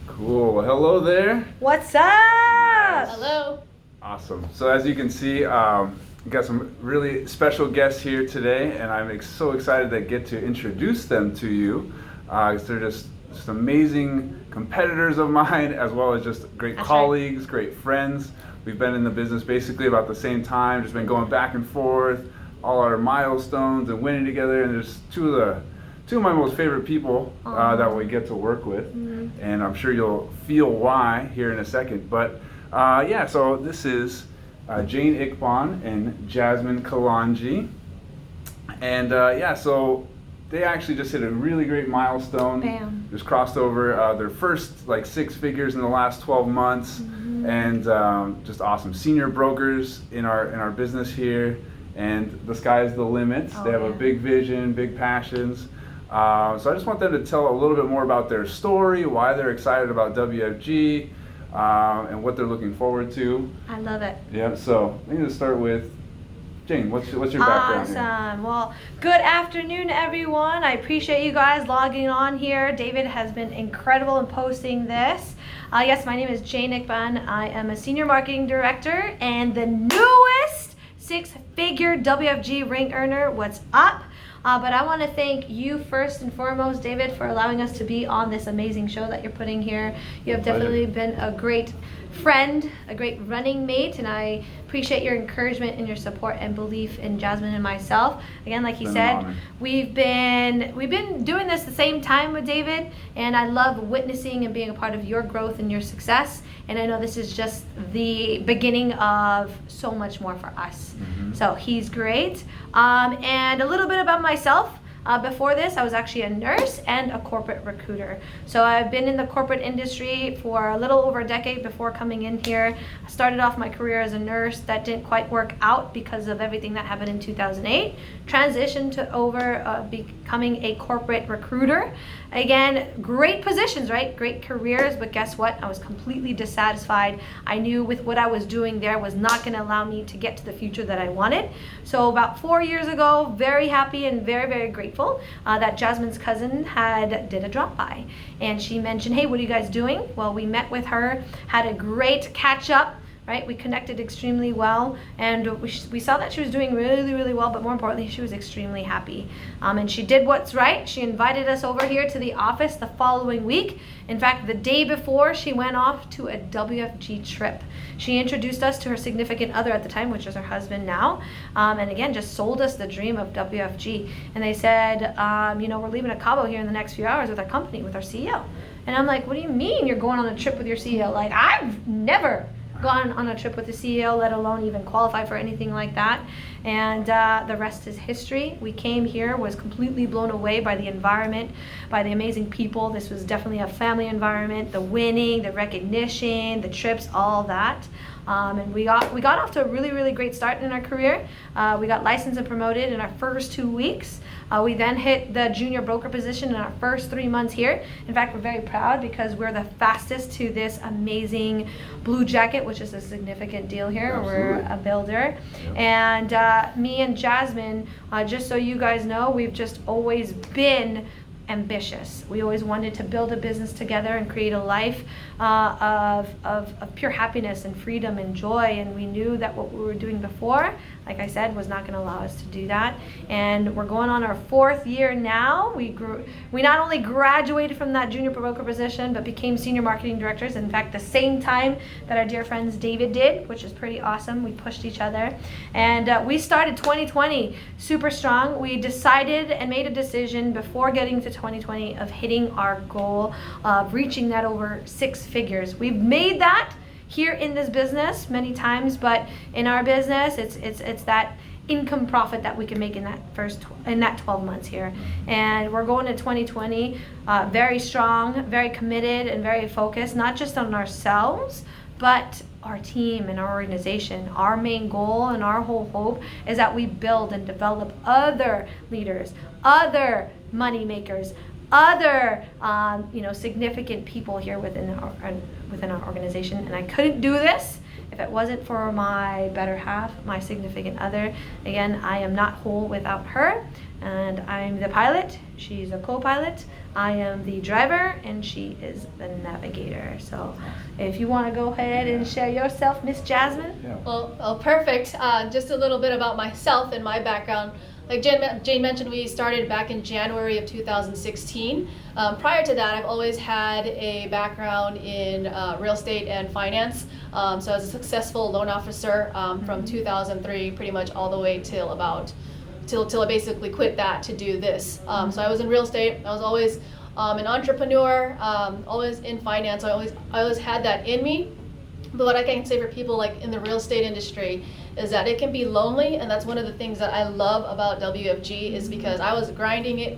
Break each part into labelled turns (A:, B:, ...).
A: Cool. Well, hello there.
B: What's up?
C: Hello.
A: Awesome. So as you can see, we got some really special guests here today, and I'm so excited to get to introduce them to you. 'Cause they're just amazing competitors of mine, as well as just great colleagues, great friends. We've been in the business basically about the same time, just been going back and forth, all our milestones and winning together, and there's two of my most favorite people that we get to work with, and I'm sure you'll feel why here in a second. But so this is Jane Ickbon and Jasmine Kalanji, and so they actually just hit a really great milestone.
B: Bam.
A: Just crossed over their first like 6 figures in the last 12 months, and just awesome senior brokers in our business here. And the sky's the limit. They have a big vision, big passions. So I just want them to tell a little bit more about their story, why they're excited about WFG, and what they're looking forward to.
B: I love it.
A: Yeah, so I'm going to start with Jane. What's your background here?
B: Awesome. Well, good afternoon, everyone. I appreciate you guys logging on here. David has been incredible in posting this. Yes, my name is Jane Ickbon. I am a senior marketing director and the newest 6-figure WFG ring earner. What's up? But I want to thank you first and foremost, David, for allowing us to be on this amazing show that you're putting here. You have definitely been a great friend, a great running mate, and I appreciate your encouragement and your support and belief in Jasmine and myself. Again, like he said, we've been doing this the same time with David, and I love witnessing and being a part of your growth and your success. And I know this is just the beginning of so much more for us. So he's great. And a little bit about myself. Before this, I was actually a nurse and a corporate recruiter. So I've been in the corporate industry for a little over a decade before coming in here. I started off my career as a nurse. That didn't quite work out because of everything that happened in 2008. Transitioned to becoming a corporate recruiter. Again, great positions, right? Great careers, but guess what? I was completely dissatisfied. I knew with what I was doing there was not going to allow me to get to the future that I wanted. So about 4 years ago, very happy and very, very grateful that Jasmine's cousin did a drop by, and she mentioned, hey, what are you guys doing? Well, we met with her, had a great catch up. Right, we connected extremely well, and we saw that she was doing really, really well, but more importantly, she was extremely happy. And she did what's right. She invited us over here to the office the following week. In fact, the day before, she went off to a WFG trip. She introduced us to her significant other at the time, which is her husband now, and again, just sold us the dream of WFG. And they said, we're leaving to Cabo here in the next few hours with our company, with our CEO. And I'm like, what do you mean you're going on a trip with your CEO? Like, I've never gone on a trip with the CEO, let alone even qualify for anything like that. And the rest is history. We came here, was completely blown away by the environment, by the amazing people. This was definitely a family environment, the winning, the recognition, the trips, all that. And we got off to a really, really great start in our career. We got licensed and promoted in our first 2 weeks. We then hit the junior broker position in our first 3 months here. In fact, we're very proud because we're the fastest to this amazing blue jacket, which is a significant deal here.
A: Absolutely.
B: We're a builder. Yep. And me and Jasmine, just so you guys know, we've just always been ambitious. We always wanted to build a business together and create a life of pure happiness and freedom and joy, and we knew that what we were doing before, like I said, was not going to allow us to do that. And we're going on our 4th year now. We not only graduated from that junior broker position, but became senior marketing directors. In fact, the same time that our dear friends David did, which is pretty awesome. We pushed each other, and we started 2020 super strong. We decided and made a decision before getting to 2020 of hitting our goal of reaching that over 6 figures. We've made that here in this business many times, but in our business, it's that income profit that we can make in that 12 months here. And we're going to 2020 very strong, very committed, and very focused, not just on ourselves, but our team and our organization. Our main goal and our whole hope is that we build and develop other leaders, other money makers, other significant people here within our organization. And I couldn't do this if it wasn't for my better half, my significant other. Again, I am not whole without her, and I'm the pilot. She's a co-pilot. I am the driver and she is the navigator. So if you want to go ahead and share yourself, Miss Jasmine.
A: Yeah.
C: Well, perfect. Just a little bit about myself and my background. Like Jane mentioned, we started back in January of 2016. Prior to that, I've always had a background in real estate and finance. So I was a successful loan officer from 2003 pretty much all the way till I basically quit that to do this. So I was in real estate. I was always an entrepreneur, always in finance. I always had that in me. But what I can say for people like in the real estate industry is that it can be lonely, and that's one of the things that I love about WFG is because I was grinding it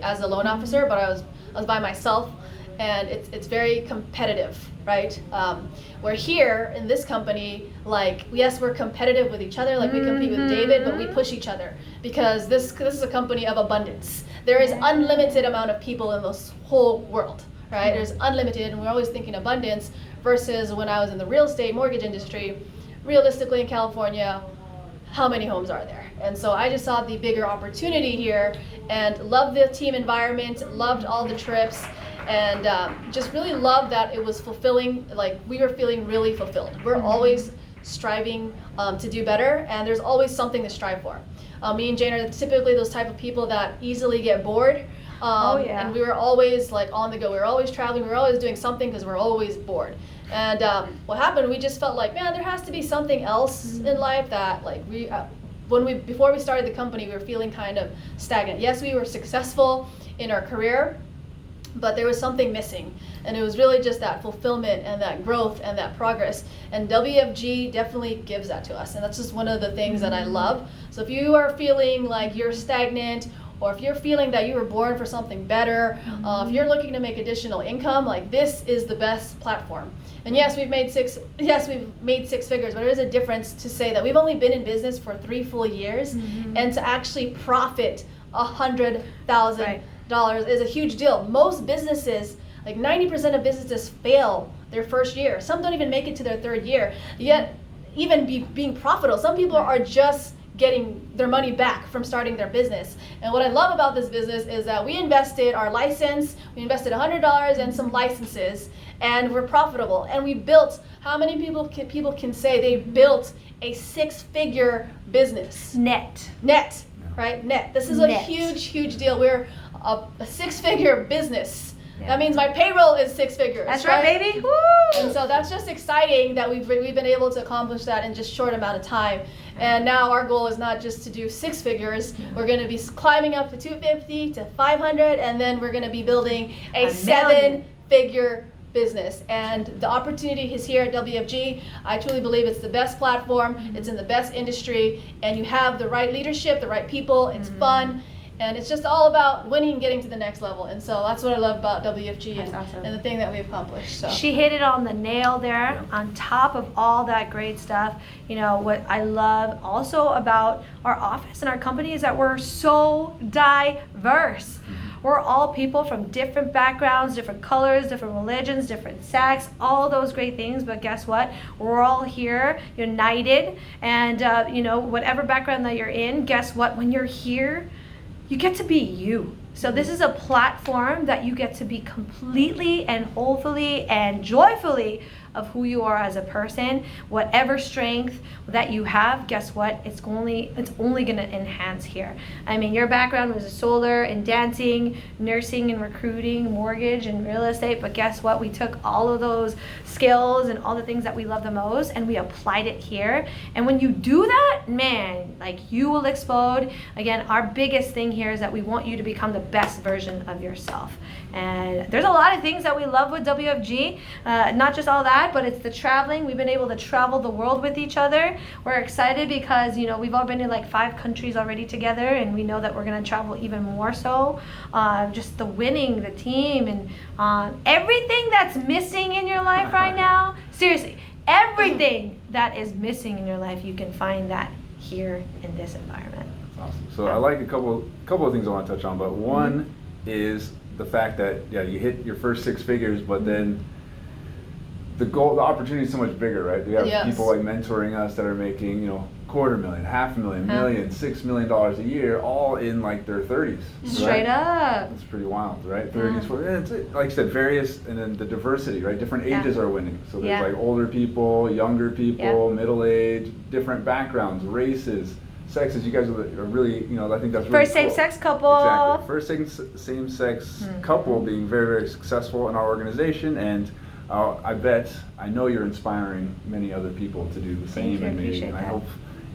C: as a loan officer, but I was by myself, and it's very competitive, right? We're here in this company, like, yes, we're competitive with each other, like we compete with David, but we push each other because this is a company of abundance. There is unlimited amount of people in this whole world, right? There's unlimited, and we're always thinking abundance versus when I was in the real estate mortgage industry, realistically in California, how many homes are there? And so I just saw the bigger opportunity here and loved the team environment, loved all the trips, and just really loved that it was fulfilling, like we were feeling really fulfilled. We're always striving to do better, and there's always something to strive for. Me and Jane are typically those type of people that easily get bored. And we were always like on the go. We were always traveling. We were always doing something because we're always bored. And what happened? We just felt like, man, there has to be something else in life that, like, before we started the company, we were feeling kind of stagnant. Yes, we were successful in our career, but there was something missing, and it was really just that fulfillment and that growth and that progress. And WFG definitely gives that to us, and that's just one of the things that I love. So if you are feeling like you're stagnant, or if you're feeling that you were born for something better, if you're looking to make additional income, like this is the best platform. And yes, we've made six figures, but there is a difference to say that we've only been in business for 3 full years, and to actually profit $100,000 is a huge deal. Most businesses, like 90% of businesses fail their first year. Some don't even make it to their 3rd year, yet even being profitable. Some people are just getting their money back from starting their business. And what I love about this business is that we invested our license, we invested $100 in some licenses, and we're profitable. And we built, how many people can say they built a 6-figure business?
B: Net,
C: right? Net. This is a huge deal. We're a 6-figure business. Yeah. That means my payroll is 6 figures.
B: That's right, baby. Woo!
C: And so that's just exciting that we've been able to accomplish that in just short amount of time. And now our goal is not just to do 6 figures. We're going to be climbing up to 250 to 500, and then we're going to be building a 7-figure business. And the opportunity is here at WFG. I truly believe it's the best platform. It's in the best industry, and you have the right leadership, the right people. It's fun. And it's just all about winning and getting to the next level. And so that's what I love about WFG and the thing that we accomplished. So.
B: She hit it on the nail there. On top of all that great stuff, you know, what I love also about our office and our company is that we're so diverse. We're all people from different backgrounds, different colors, different religions, different sects, all those great things. But guess what? We're all here, united. And, you know, whatever background that you're in, guess what? When you're here, you get to be you. So this is a platform that you get to be completely and wholly and joyfully of who you are as a person. Whatever strength that you have, guess what? It's only going to enhance here. I mean, your background was solar and dancing, nursing and recruiting, mortgage and real estate, but guess what? We took all of those skills and all the things that we love the most and we applied it here. And when you do that, man, like you will explode. Again, our biggest thing here is that we want you to become the best version of yourself. And there's a lot of things that we love with WFG, not just all that, but it's the traveling. We've been able to travel the world with each other. We're excited because, you know, we've all been in like 5 countries already together, and we know that we're going to travel even more so. Just the winning, the team, and everything that's missing in your life right now. Seriously, everything that is missing in your life, you can find that here in this environment.
A: That's awesome. So I like a couple of things I want to touch on, but one is the fact that you hit your first 6 figures, but then the opportunity is so much bigger, right? We have people like mentoring us that are making, you know, $250,000, $500,000, million, $6 million a year, all in like their 30s.
B: Straight up.
A: It's pretty wild, right? 30s, 40s. It's, like I said, various, and then the diversity, right? Different ages are winning. So there's like older people, younger people, middle age, different backgrounds, races, sexes. You guys are really, I think that's really
B: First same-sex couple.
A: Exactly. First same-sex couple being very, very successful in our organization, and I know you're inspiring many other people to do the same. And I hope,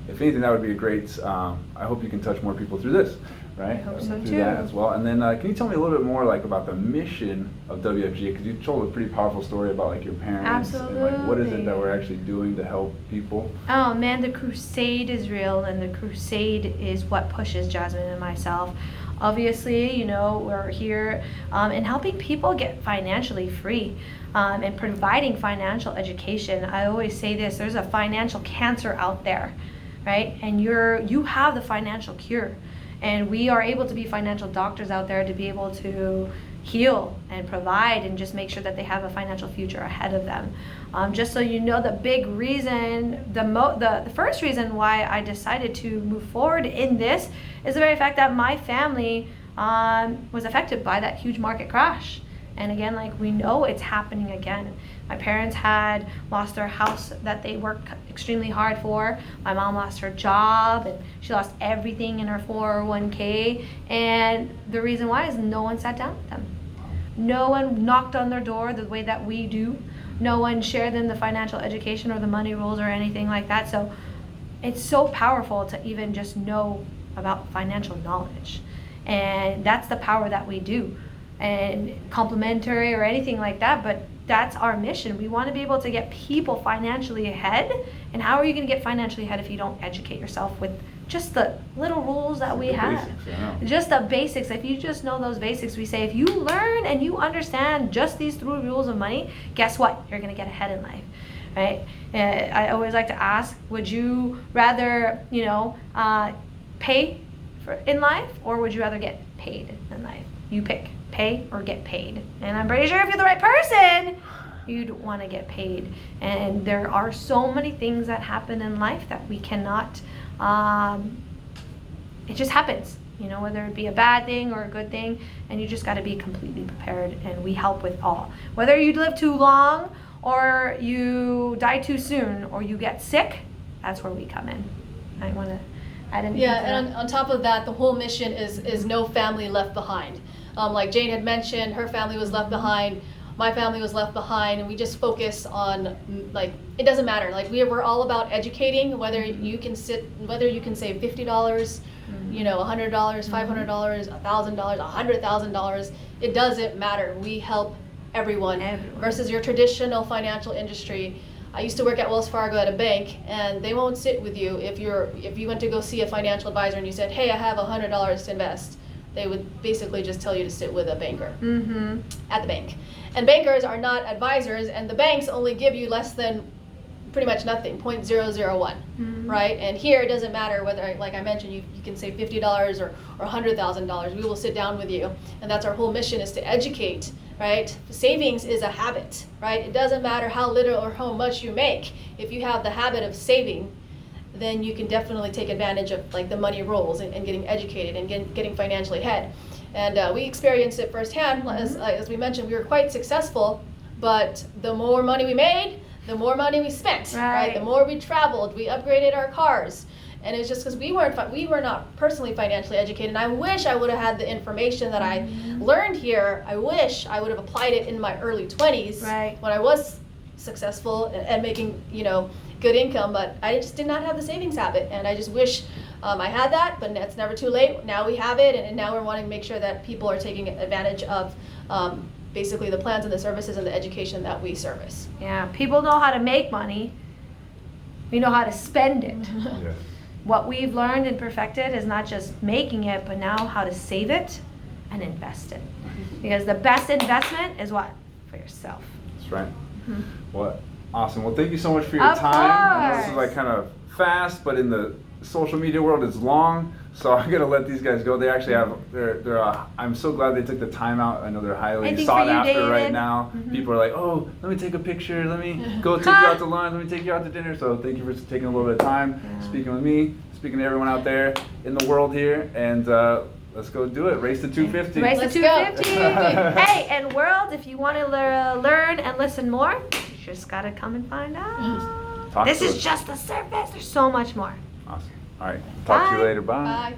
A: if anything, that would be a great. I hope you can touch more people through this, right?
B: I hope so
A: through
B: too.
A: that as well. And then, can you tell me a little bit more, like, about the mission of WFG? Because you told a pretty powerful story about like your parents.
B: Absolutely.
A: And like, what is it that we're actually doing to help people?
B: Oh man, the crusade is real, and the crusade is what pushes Jasmine and myself. Obviously, we're here in helping people get financially free. And providing financial education. I always say this, there's a financial cancer out there, right? And you have the financial cure. And we are able to be financial doctors out there to be able to heal and provide and just make sure that they have a financial future ahead of them. Just so you know, the big reason, the first reason why I decided to move forward in this is the very fact that my family was affected by that huge market crash. And again, like, we know it's happening again. My parents had lost their house that they worked extremely hard for. My mom lost her job, and she lost everything in her 401k. And the reason why is no one sat down with them. No one knocked on their door the way that we do. No one shared them the financial education or the money rules or anything like that. So it's so powerful to even just know about financial knowledge. And that's the power that we do. And complimentary or anything like that, but that's our mission. We want to be able to get people financially ahead. And how are you going to get financially ahead if you don't educate yourself with just the little rules that we have? Just the basics. If you just know those basics, we say if you learn and you understand just these 3 rules of money, guess what? You're going to get ahead in life, right? I always like to ask, would you rather, pay in life, or would you rather get paid in life? You pick. Pay or get paid. And I'm pretty sure if you're the right person, you'd want to get paid. And there are so many things that happen in life that we cannot, it just happens, whether it be a bad thing or a good thing, and you just got to be completely prepared, and we help with all. Whether you live too long, or you die too soon, or you get sick, that's where we come in. I want to add anything to that?
C: And on top of that, the whole mission is no family left behind. Like Jane had mentioned, her family was left behind, my family was left behind, and we just focus on, like, it doesn't matter. Like, we're all about educating, whether you can save $50, $100, $500, $1,000, $100,000. It doesn't matter. We help everyone. Versus your traditional financial industry. I used to work at Wells Fargo at a bank, and they won't sit with you if you went to go see a financial advisor and you said, hey, I have $100 to invest. They would basically just tell you to sit with a banker at the bank. And bankers are not advisors, and the banks only give you less than pretty much nothing, 0.001, right? And here it doesn't matter whether, like I mentioned, you can save $50 or $100,000. We will sit down with you, and that's our whole mission, is to educate, right? Savings is a habit, right? It doesn't matter how little or how much you make. If you have the habit of saving, then you can definitely take advantage of, like, the money rules and getting educated and getting financially ahead. And we experienced it firsthand. As we mentioned, we were quite successful, but the more money we made, the more money we spent, right? The more we traveled, we upgraded our cars. And it's just because we were not personally financially educated. And I wish I would have had the information that I learned here. I wish I would have applied it in my early 20s when I was successful and making, good income, but I just did not have the savings habit, and I just wish I had that, but it's never too late. Now we have it, and now we're wanting to make sure that people are taking advantage of basically the plans and the services and the education that we service.
B: Yeah, people know how to make money. We know how to spend it.
A: Yes.
B: What we've learned and perfected is not just making it, but now how to save it and invest it. Because the best investment is what? For yourself.
A: That's right. Well, awesome. Well, thank you so much for your time. I know this is like kind of fast, but in the social media world it's long. So I'm gonna let these guys go. They actually have. I'm so glad they took the time out. I know they're highly
B: Anything
A: sought
B: for you,
A: after right
B: David?
A: now. People are like, oh, let me take a picture. Let me go take you out to lunch. Let me take you out to dinner. So thank you for taking a little bit of time, speaking with me, speaking to everyone out there in the world here, and let's go do it. Race to 250.
B: Race
C: Let's
B: to
C: go.
B: 250. Hey, and world, if you want to learn and listen more, you just gotta come and find out.
A: Talk
B: This
A: to
B: is
A: us.
B: just the surface. There's so much more.
A: Awesome. All right. Talk to you
B: Bye.
A: later. Bye.
C: Bye.